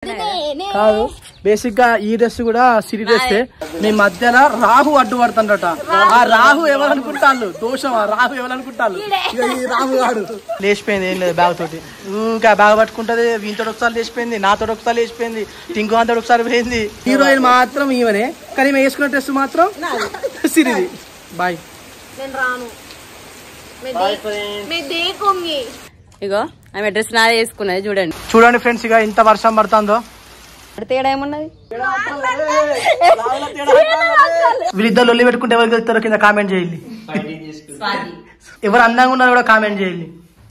కాదు బేసిక్ గా ఈ డ్రెస్ కూడా సిరి డ్రెస్. మీ మధ్యలో రాహు అడ్డు పడుతుందట. ఆ రాహు ఎవరనుకుంటాను దోషం. ఆ రాహు ఎవరనుకుంటాను ఈ రాహు గాడు లేచిపోయింది. ఏం లేదు బ్యాగ్ తోటి ఇంకా బ్యాగ్ పట్టుకుంటది. వీంతో ఒకసారి లేచిపోయింది, నాతో ఒకసారి లేచిపోయింది, టింకు అంతా ఒకసారి పోయింది. హీరోయిన్ మాత్రం ఈమెనే, కానీ మేము వేసుకున్న డ్రెస్ మాత్రం సిరిది. బాయ్. ఇగో ఆమె డ్రెస్ నాదే వేసుకున్నది చూడండి. చూడండి ఫ్రెండ్స్, ఇక ఇంత వర్షం పడుతుందో. తేడా ఏమున్నది? వీళ్ళిద్దరు లొల్లి పెట్టుకుంటే ఎవరికి వెళ్తారో కింద కామెంట్ చేయండి. ఎవరు అందంగా ఉన్నారో కూడా కామెంట్ చేయండి.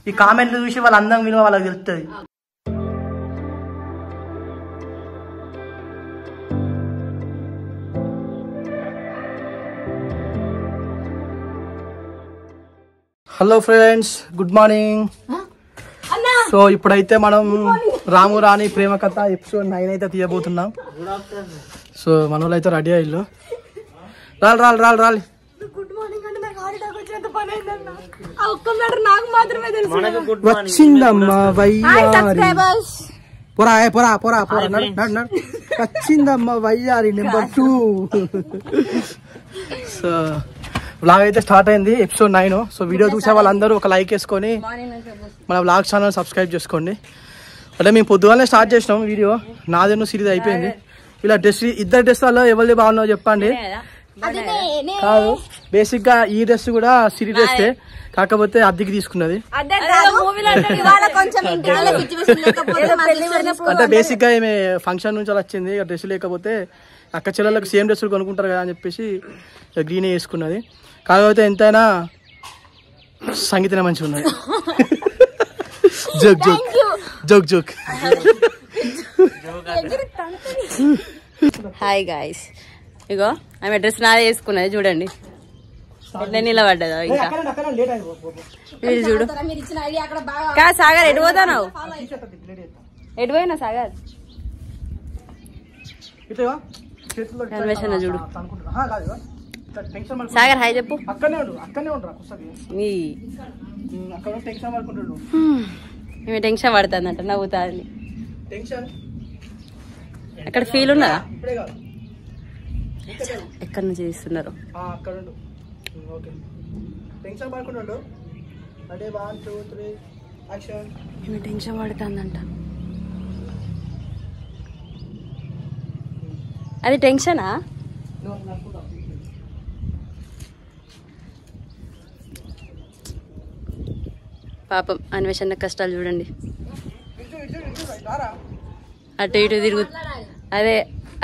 ఈ కామెంట్లు చూసి వాళ్ళ అందం విలువ వాళ్ళకి తెలుస్తుంది. Hello friends, good morning. So ఇప్పుడైతే మనం రాము రాణి ప్రేమ కథ ఎపిసోడ్ 9 అయితే తీయబోతున్నాం. సో మన వాళ్ళు అయితే రెడీ అయ్యిల్లు. రాలి వచ్చిందమ్మా వయ్యారి. పొరా వచ్చిందమ్మా వయ్యారి నెంబర్ 2. సో వ్లాగ్ అయితే స్టార్ట్ అయింది, ఎపిసోడ్ 9. సో వీడియో చూసే వాళ్ళందరూ ఒక లైక్ వేసుకొని మన వ్లాగ్ ఛానల్ సబ్స్క్రైబ్ చేసుకోండి. అంటే మేము పొద్దుగానే స్టార్ట్ చేసినాం వీడియో. నాదేనో సిరీస్ అయిపోయింది. ఇలా డ్రెస్, ఇద్దరు డ్రెస్లలో ఎవరిది బాగున్నాయో చెప్పండి. కాదు బేసిక్ గా ఈ డ్రెస్ కూడా సిరీ డ్రెస్, కాకపోతే అద్దెకి తీసుకున్నది. అంటే బేసిక్ గా ఏమే ఫంక్షన్ నుంచి అలా వచ్చింది. డ్రెస్ లేకపోతే అక్క చెల్లెళ్ళకి సేమ్ డ్రెస్సులు కొనుక్కుంటారు కదా అని చెప్పేసి గ్రీన్ వేసుకున్నది. కాకపోతే ఎంతైనా సంగీతనే మంచిగా ఉన్నది. Joke joke joke joke. Hi guys, ఇగో ఆమె డ్రెస్ నాదే వేసుకున్నది చూడండి. ఎట్లా నిలబడ్డదా ఇంకా వీళ్ళు చూడు. కా సాగర్ ఎటు పోతావు? ఎటు పోయినా సాగర్? చూడు సాగర్ హాయ్ చెప్పు. మేము టెన్షన్ పడుతుందంట, నవ్వుతుంది. అక్కడ ఫీల్ ఉన్నదా? ఎక్కడి నుంచి తీస్తున్నారు? టెన్షన్ పడుతుందంట. అది టెన్షనా? పాపం అన్వేషణ కష్టాలు చూడండి. అటు ఇటు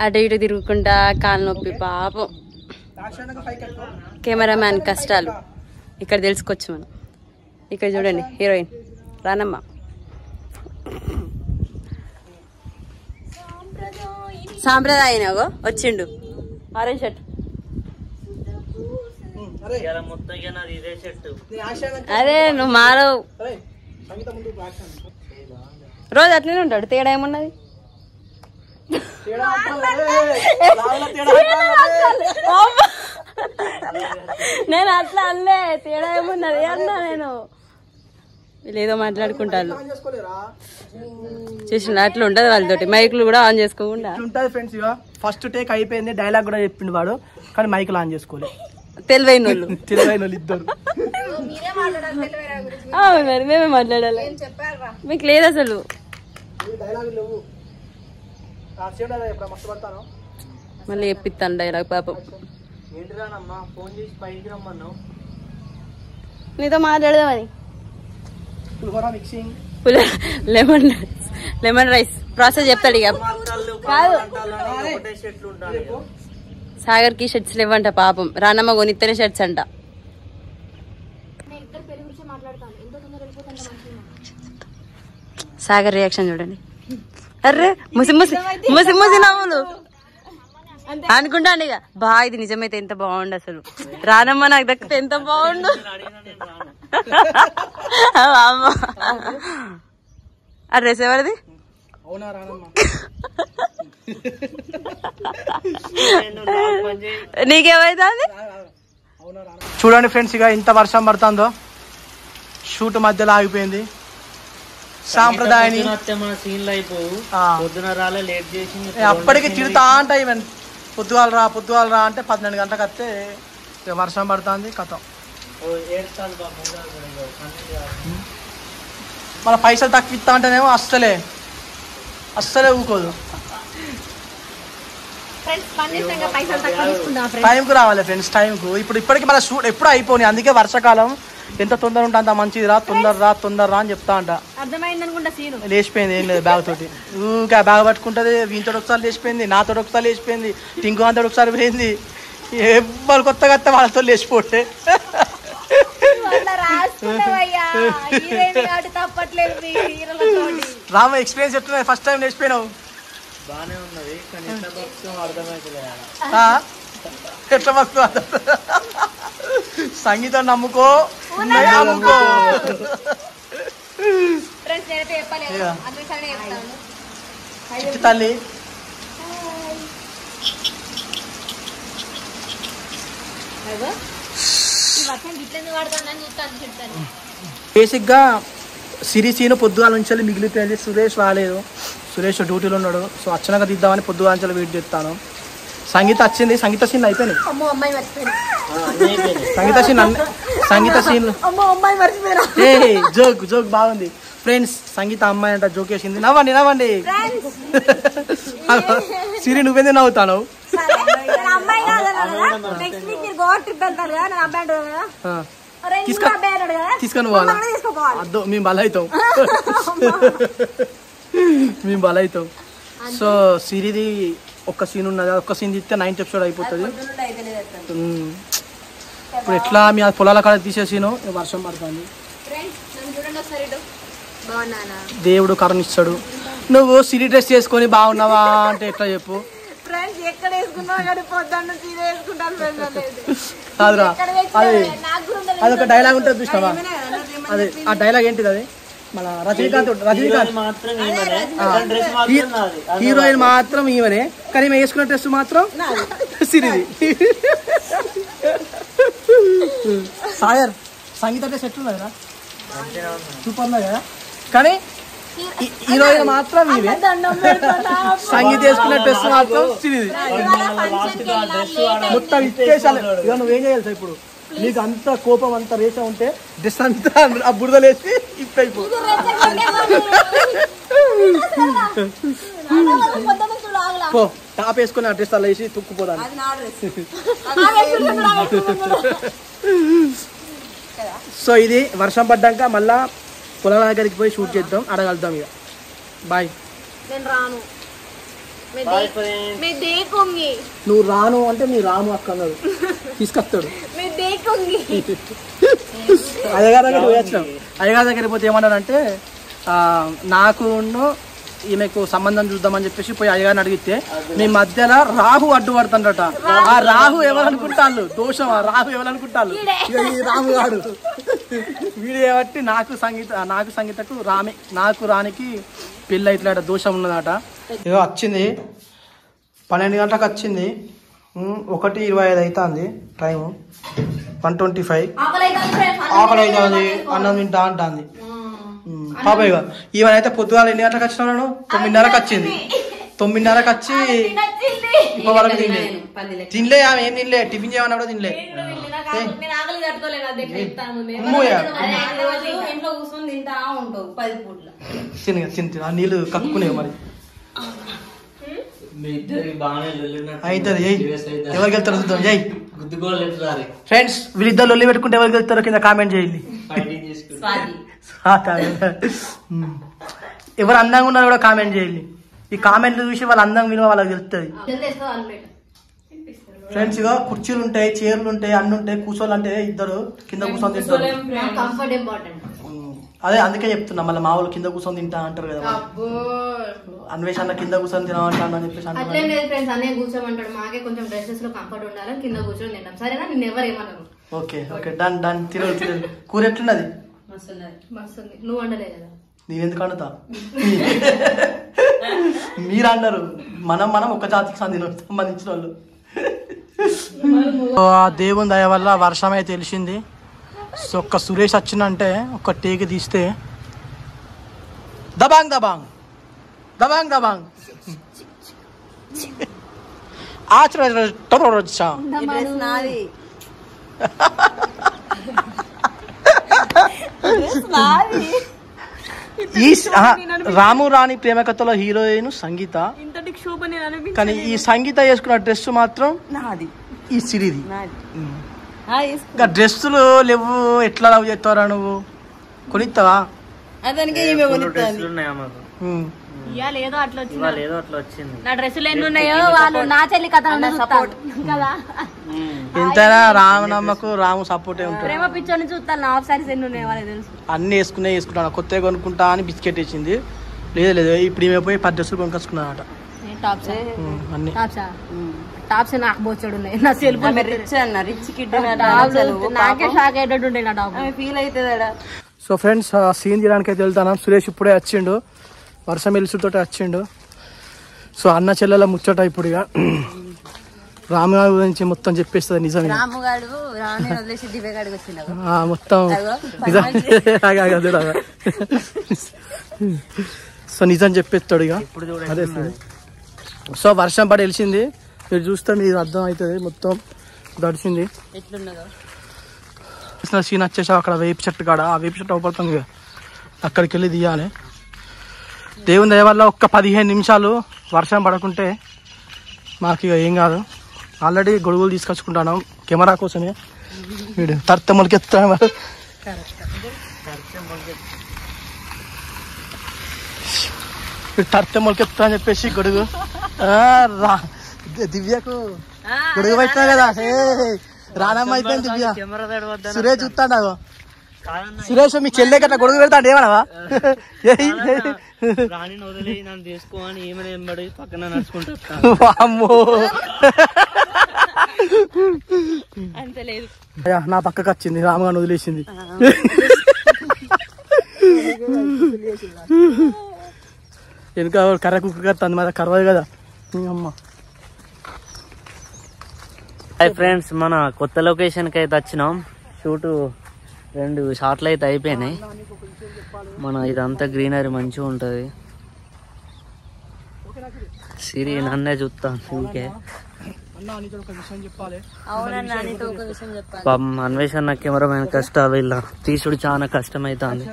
అటు ఇటు తిరుగుకుంటా కాలు నొప్పి. పాపం కెమెరామ్యాన్ కష్టాలు ఇక్కడ తెలుసుకోవచ్చు మనం. ఇక్కడ చూడండి హీరోయిన్ రానమ్మ. సాంప్రదాయం వచ్చిండు ఆరెంజ్ షర్ట్. అదే నువ్వు మారవు, రోజు అట్లనే ఉంటాడు. తేడా ఏమున్నది? నేను అట్లా అల్లే, తేడా ఏమున్నది అన్నా నేను. వీళ్ళు ఏదో మాట్లాడుకుంటారు చేసిన అట్లా ఉంటది వాళ్ళతోటి. మైకులు కూడా ఆన్ చేసుకోకుండా ఉంటది ఫ్రెండ్స్. ఫస్ట్ టేక్ అయిపోయింది, డైలాగ్ కూడా చెప్పిండు వాడు, కానీ మైకులు ఆన్ చేసుకోలేదు. తెలివైన వాళ్ళు ఇద్దరు. మరి మేమే మాట్లాడాలి, మీకు లేదు అసలు. మళ్ళీ చెప్పిస్తాను డైలాగ్. పాపం నీతో మాట్లాడదామని. లెమన్ రైస్ ప్రాసెస్ చెప్తాడు ఇక. కాదు సాగర్ కి షర్ట్స్ లేవంట పాపం. రానమ్మ కొనిత్తనే షర్ట్స్ అంట. సాగర్ రియాక్షన్ చూడండి. అర్రే ముసి నవ్వులు అనుకుంటాండి ఇక. ఇది నిజమైతే ఎంత బాగుండు అసలు. రానమ్మ నాకు దక్కితే ఎంత బాగుండు. ఆ డ్రెస్ ఎవరిది? నీకేమైతుంది? చూడండి ఫ్రెండ్స్, ఇక ఇంత వర్షం పడుతుందో. షూట్ మధ్యలో ఆగిపోయింది. సాంప్రదాయాన్ని అప్పటికి తిడుతా అంట ఈవెన్ పొద్దుగాల రా అంటే 12 గంటలకు వస్తే వర్షం పడుతుంది కథం. మన పైసలు తక్కువ ఇస్తా అంటేనేమో అస్సలే ఊకోదు. టైంకు రావాలి ఫ్రెండ్స్, టైంకు. ఇప్పటికి మన షూట్ ఎప్పుడు అయిపోయి, అందుకే వర్షాకాలం ఎంత తొందర ఉంటే అంత మంచిది. తొందర రా అని చెప్తా అంట. లేచిపోయింది ఏం లేదు బ్యాగ్ తోటి, ఇంకా బ్యాగ్ పట్టుకుంటది. వీనితో ఒకసారి లేచిపోయింది, నాతో ఒకసారి లేచిపోయింది, టింకు అంతా ఒకసారి పోయింది. ఎవరు కొత్తగా వస్తే వాళ్ళతో లేచిపోతే రామ ఎక్స్పీరియన్స్ చెప్తున్నా. ఫస్ట్ టైం లేచిపోయినావు ఎట్లా వస్తు సంగీతం నమ్ముకో తల్లి. బేసిక్ గా సిరీసీను పొద్దుగాల నుంచి మిగిలిపోయింది. సురేష్ రాలేదు, సురేష్ డ్యూటీలో ఉన్నాడు. సో అచ్చనగా తీద్దామని పొద్దుగాల నుంచి వెయిట్ చేస్తాను. సంగీత వచ్చింది, సంగీత సీన్ అయిపోయినాయి. సంగీత సీన్ జోక్ బాగుంది ఫ్రెండ్స్. సంగీత అమ్మాయి అంట జోక్ వేసింది. నవ్వండి సిరి నువ్వేంది నవ్వుతాను? తీసుకొని పోవాలా? అద్దు మేము బలవుతాం. సో సిరిది ఒక్క సీన్ ఉన్నది, ఒక్క సీన్ తీస్తే 9th ఎపిసోడ్ అయిపోతుంది. ఇప్పుడు ఎట్లా మీ పొలాల కాడ తీసే సీను వర్షం పడుతుంది. దేవుడు కరుణిస్తాడు. నువ్వు సిరి డ్రెస్ చేసుకొని బాగున్నావా అంటే ఎట్లా చెప్పు? కాదురా, అదొక డైలాగ్ ఉంటుంది చూసినావా? అదే ఆ డైలాగ్ ఏంటిది? అది మన రజనీకాంత్ హీరోయిన్ మాత్రం ఈమెనే, కానీ మేము వేసుకున్న డ్రెస్ మాత్రం సిరిది. సాయర్ సంగీత డ్రెస్ ఎట్లున్నదిరా? సూపర్ ఉన్నది కదా, కానీ హీరోయిన్ మాత్రం ఇవే, సంగీత వేసుకున్న డ్రెస్ మాత్రం సిరిది. మొత్తం ఇచ్చేసాలి. ఇక నువ్వేం చేయాలి ఇప్పుడు? నీకు అంత కోపం అంత రేస ఉంటే డ్రెస్ అంతా ఆ బురదలేసి ఇప్పైపో. టాప్ వేసుకుని ఆ డ్రెస్ అలా వేసి తుక్కుపోదాను. సో ఇది వర్షం పడ్డాక మళ్ళా పొలాల దగ్గరికి పోయి షూట్ చేద్దాం, అడగలుద్దాం. ఇక బాయ్. నువ్వు రాను అంటే నీ రాము అక్క అన్నాడు, తీసుకొస్తాడు. అయ్యగారి దగ్గర పోయొచ్చాం. అయ్యగారి దగ్గర పోతే ఏమన్నాడంటే నాకు ఈమెకు సంబంధం చూద్దామని చెప్పేసి పోయి అయ్యగారిని అడిగితే మీ మధ్యలో రాహు అడ్డు పడుతుందట. ఆ రాహు ఎవరనుకుంటాళ్ళు? దోషం. ఆ రాహు ఎవరనుకుంటాళ్ళు? ఇక ఈ రాము గాడు వీడు కాబట్టి నాకు సంగీతకు నాకు రానికి పెళ్ళి అవుతున్నాడ, దోషం ఉన్నదట. ఇక వచ్చింది 12 గంటలకు వచ్చింది, 1:25 అవుతుంది టైము. 1:25. ఆకలి అవుతుంది, అన్నం తింటా అంటుంది పాపయ్య. ఈవెనైతే పొద్దుగాల ఎన్ని గంటలకు వచ్చినా? 9:30కి వచ్చింది. 9:30కి వచ్చి ఇంకో వరకు తినలే. ఆమె ఏం తినలే, టిఫిన్ చేయమన్నా కూడా తినలే. తిని ఆ నీళ్ళు కక్కునే మరి అవుతుంది. ఎవరికి వెళ్తారో చూద్దాం. జై ఫ్రెండ్స్, వీళ్ళిద్దరు లొల్లి పెట్టుకుంటే ఎవరికి వెళ్తారో కింద కామెంట్ చేయండి. ఎవరు అందంగా ఉన్నారో కూడా కామెంట్ చేయండి. ఈ కామెంట్లు చూసి వాళ్ళ అందం విలువ వాళ్ళకి తెలుస్తుంది. ఫ్రెండ్స్ ఇక కుర్చీలు ఉంటాయి, చైర్లు ఉంటాయి, అన్ని ఉంటాయి. కూర్చోవాలంటే ఇద్దరు కింద కూర్చొని తింటారు. అదే అందుకే చెప్తున్నా, మళ్ళీ మా వాళ్ళు కింద కూర్చొని తింటా అంటారు కదా. అన్వేషణ కింద కూర్చొని తినమంటాను అని చెప్పేసి ఓకే ఓకే డన్ డన్. తినదు. కూర ఎట్లున్నది? నేనెందుకు అండుతా? మీరు అన్నారు, మనం ఒక జాతికి సంబంధించిన వాళ్ళు. ఆ దేవుని దయ వల్ల వర్షం అయితే తెలిసింది. సో ఒక్క సురేష్ వచ్చిందంటే ఒక్క టేక్ తీస్తే దబాంగ్ దబాంగ్ దబాంగ్ దబాంగ్ ఆచరణ నాది ఈ రాము రాణి ప్రేమ కథలో హీరోయిన్ సంగీత, కానీ ఈ సంగీత వేసుకున్న డ్రెస్ మాత్రం నాది, ఈ సిరిది. ఇంకా డ్రెస్సులు లేవు, ఎట్లా లవ్ చేస్తారా నువ్వు? కొనిస్తావా? అతనికి ఏదో అట్లా వచ్చింది. నా డ్రెస్సులు ఎన్ని ఉన్నాయో వాళ్ళు నా చెల్లి కథ సపోర్ట్ కదా. ఎంతైనా రామనమ్మకు రాము సపోర్ట్ ఉంటుంది. ప్రేమ పిచ్చోని చూస్తాను. నా ఆఫ్ సారీస్ ఎన్ని ఉన్నాయో వాళ్ళకి తెలుసు. అన్ని వేసుకుంటాను. కొత్తగా కొనుక్కుంటా అని బిస్కెట్ ఇచ్చింది. లేదు ఇప్పుడు ఈమె పోయి 10 డ్రెస్సులు కొనుక్కొచ్చుకున్నానట. అన్ని టాప్స్ నాకు బోచడు ఉన్నాయి. నా సెల్ ఫోన్ రిచ్ కిడ్ నాకే షాక్ అయ్యేటట్టు ఉండే నా టాప్. ఫీల్ అవుతుంది. సో ఫ్రెండ్స్, సీన్ తీయడానికి అయితే వెళ్తాను. సురేష్ ఇప్పుడే వచ్చిండు, వర్షం వెలుసుతో వచ్చిండు. సో అన్న చెల్లెల ముచ్చట ఇప్పుడు ఇక రాము గారి గురించి మొత్తం చెప్పేస్తుంది. నిజమే, మొత్తం సో నిజం చెప్పేస్తాడు ఇక. అదే సో వర్షం పడి వెలిసింది, మీరు చూస్తే మీరు అర్థం అవుతుంది. మొత్తం దడిచింది. సీన్ వచ్చేసా అక్కడ వేపు చెట్టు కాడ, ఆ వేపు చెట్టు అవపడుతుంది, అక్కడికి వెళ్ళి తీయాలి. దేవుని దయ వల్ల ఒక్క 15 నిమిషాలు వర్షం పడకుంటే మాకు ఇక ఏం కాదు. ఆల్రెడీ గొడుగులు తీసుకొచ్చుకుంటాను కెమెరా కోసమే. వీడు తర్త మొలకెత్తాను, తర్త మొలకెత్తా అని చెప్పేసి గొడుగు దివ్యకు గొడుగు పెట్టినా కదా. రానమ్మ అయిపోయింది దివ్య. సురేష్ చూస్తాడు, సురేష్ మీ చెల్లె గట్లా గొడుగు పెడతాడు ఏమనవా? నా పక్కకు వచ్చింది, రామగారిని వదిలేసింది. వెనుక కర్ర కుక్క కడుతుంది, మన కర్రది కదా అమ్మ. హాయ్ ఫ్రెండ్స్, మన కొత్త లొకేషన్ కి అయితే వచ్చినాం. షూట్ 2 షాట్లు అయితే అయిపోయినాయి. మన ఇదంతా గ్రీనరీ మంచిగా ఉంటది. సిరి నన్నే చూస్తాను ఊరికే. పాపం అన్వేషణ కెమెరామెన్ కష్టాలు ఇలా తీసుడు చాలా కష్టమైతుంది.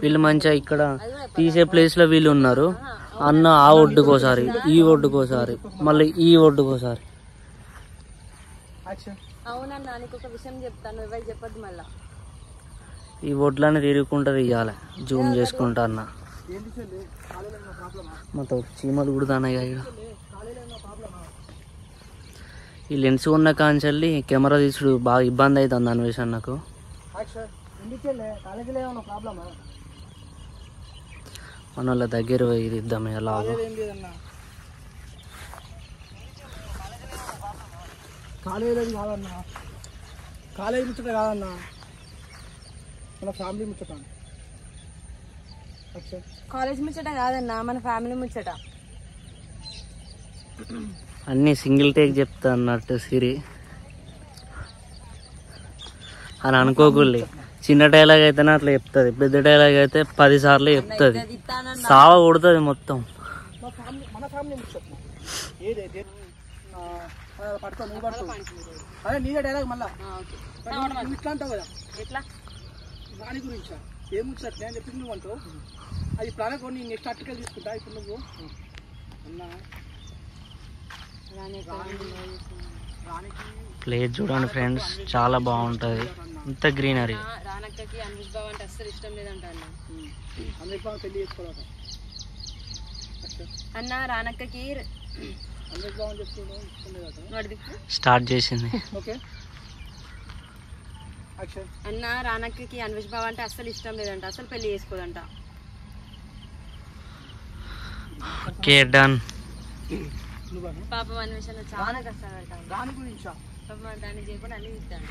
వీళ్ళు మంచిగా ఇక్కడ తీసే ప్లేస్ లో వీళ్ళు ఉన్నారు. అన్న ఆ ఒడ్డుకోసారి, ఈ ఒడ్డుకోసారి, మళ్ళీ ఈ ఒడ్డుకోసారి. ఈ ఒడ్లని తిరుగుకుంటా తీయాలి, జూమ్ చేసుకుంటా అన్న. మొత్తం చీమలు కుడుతున్నాయి ఇక్కడ. ఈ లెన్స్ ఉన్న కాంచెల్లి కెమెరా తీసుడు బాగా ఇబ్బంది అవుతుంది అన్వేషణ నాకు. మన వాళ్ళ దగ్గర ఇది ఇద్దాం ఎలాగో. కాలేజీ కాదన్నా, కాలేజీ ముచ్చట కాదన్నా, మన ఫ్యామిలీ ముచ్చట. కాలేజ్ ముచ్చట కాదన్నా, మన ఫ్యామిలీ ముచ్చట. అన్ని సింగిల్ టేక్ చెప్తా అన్నట్టు సిరి అని అనుకోకూడదు. చిన్న డైలాగ్ అయితేనే అట్లా చెప్తుంది, పెద్ద డైలాగ్ అయితే 10 సార్లు చెప్తుంది. సావ కొడుతుంది మొత్తం. మన ఫ్యామిలీ ముచ్చట అదే నీదే డైలాగ్. మళ్ళా ఇట్లా అంటావు కదా, ఎట్లా దాని గురించా ఏం ముచ్చట్లే అని చెప్పి నువ్వు అంటావు. అది ప్లాన్ కొన్ని నెక్స్ట్ ఆర్టికల్ తీసుకుంటా. ఇప్పుడు నువ్వు అన్నా ప్లేస్ చూడండి ఫ్రెండ్స్, చాలా బాగుంటది. ఇంత గ్రీనరీ. పెళ్లి చేసుకోవాలి అన్న. రానక్కకి స్టార్ట్ చేసింది. అన్న రానక్కకి అన్వేష్ బావ అంటే అస్సలు ఇష్టం లేదంట, అసలు పెళ్లి చేసుకోదంట. Okay done. పాపం అన్వేషణ చాలా కష్టపడతా. దాని గురించా? పాపం దాన్ని చేయకుండా అన్ని ఇస్తాను.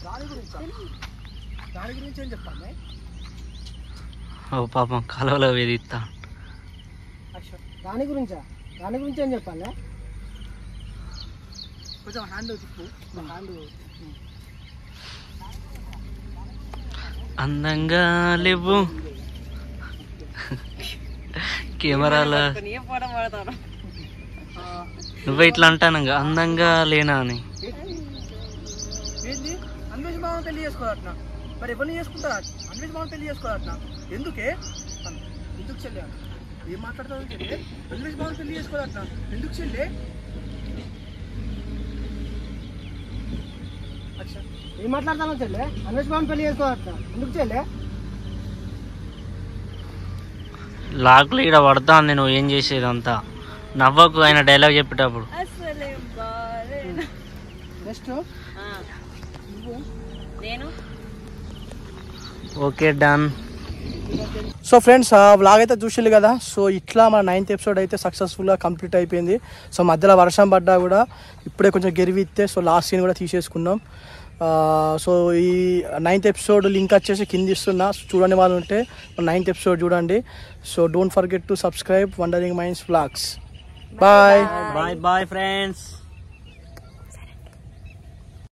దాని గురించి ఏం చెప్పాలి? ఓ పాపం కాలువలో వేదిస్తా. దాని గురించా? దాని గురించి ఏం చెప్పాలి? కొంచెం హ్యాండ్ తిప్పు, హ్యాండ్ అందంగా లేవు కెమెరాలో నువ్వు ఇట్లా అంటాను అందంగా లేనా అని. అన్వేష్ బాబు పెళ్లి చేసుకోవాలట్నా మరి ఎవరిని చేసుకుంటారా? అన్వేష్ బాబు పెళ్లి చేసుకోవాలట్నా ఎందుకే ఎందుకు చెల్లె ఏం మాట్లాడతావు చెల్లె? అన్వేష్ బాబు పెళ్లి చేసుకోవాలట్నా ఎందుకు చెల్లె? ఏం మాట్లాడతాను చెల్లె? అన్వేష్ బాబు పెళ్లి చేసుకోవాలట్నా ఎందుకు చెల్లె? లాక్లు ఇక్కడ పడతా నేను ఏం చేసేది అంతా నవ్వకు ఆయన డైలాగ్ చెప్పేటప్పుడు. Okay done. So friends vlog అయితే చూసిల్లు కదా. సో ఇట్లా మన 9th ఎపిసోడ్ అయితే సక్సెస్ఫుల్గా కంప్లీట్ అయిపోయింది. సో మధ్యలో వర్షం పడ్డా కూడా ఇప్పుడే కొంచెం గెరివిస్తే సో లాస్ట్ సీన్ కూడా తీసేసుకున్నాం. సో ఈ 9th ఎపిసోడ్ లింక్ వచ్చేసి కింద ఇస్తున్నా, చూడని వాళ్ళు ఉంటే 9th ఎపిసోడ్ చూడండి. So don't forget to subscribe wandering minds vlogs. Bye bye bye friends.